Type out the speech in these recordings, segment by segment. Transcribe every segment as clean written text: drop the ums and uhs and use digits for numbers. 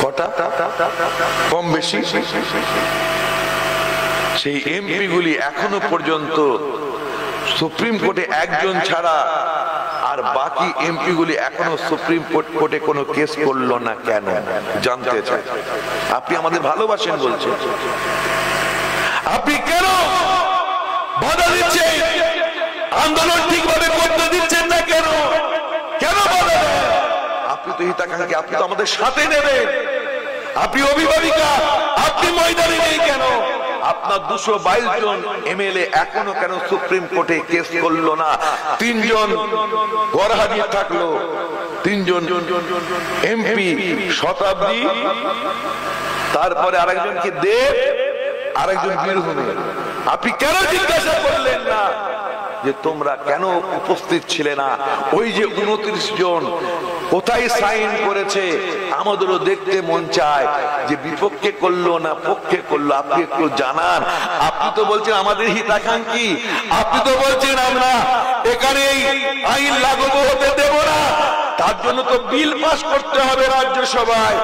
কটা কম বেশি সেই এমপি গুলি এখনো পর্যন্ত সুপ্রিম কোর্টে একজন ছাড়া আর বাকি এমপি গুলি এখনো সুপ্রিম কোর্টে কোনো কেস করলো না কেন জানতে চাই। আপনি আমাদের ভালোবাসেন বলছেন, আপনি কেন বাধা দিচ্ছেন? আন্দোলন ঠিকভাবে করতে দিচ্ছেন না কেন? কেন বাধা দেন? আপনি তো হিতাকাঙ্ক্ষী, আপনি তো আমাদের সাথে নেবেন, আপনি অভিভাবিকা, আপনি ময়দানে নেই কেন? আপনার 222 জন এমএলএ এখনো কেন সুপ্রিম কোর্টে কেস করলো না? 3 জন গরহাজির থাকলো, 3 জন এমপি শতাব্দী, তারপরে আরেকজনকে দেব, আরেকজন বীরভূমে। আপনি কেন জিজ্ঞাসা করলেন না যে তোমরা কেন উপস্থিত ছিলে না? ওই যে 29 জন কোথায় সাইন করেছে, আমাদেরও দেখতে মন চায় যে বিপক্ষে করলো না পক্ষে করলো। আপনি একটু জানান। আপনি তো বলছেন আমাদের হিতাকাঙ্ক্ষী, আপনি তো বলছেন আমরা এখানে আইন লাগু হতে দেব না, তার জন্য তো বিল পাস করতে হবে রাজ্যসভায়।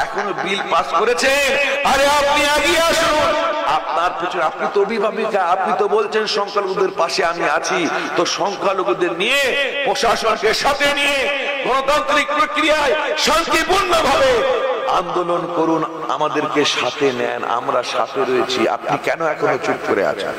এখনো বিল পাস করেছে? আরে আপনি এগিয়ে আসুন, আপনার পিছনে, আপনি তো অভিভাবিকা, আপনি তো বলছেন সংখ্যালঘুদের পাশে আমি আছি, তো সংখ্যালঘুদের নিয়ে প্রশাসনকে সাথে নিয়ে গণতান্ত্রিক প্রক্রিয়ায় শান্তিপূর্ণ ভাবে আন্দোলন করুন, আমাদেরকে সাথে নেন, আমরা সাথে রয়েছি। আপনি কেন এখনো চুপ করে আছেন?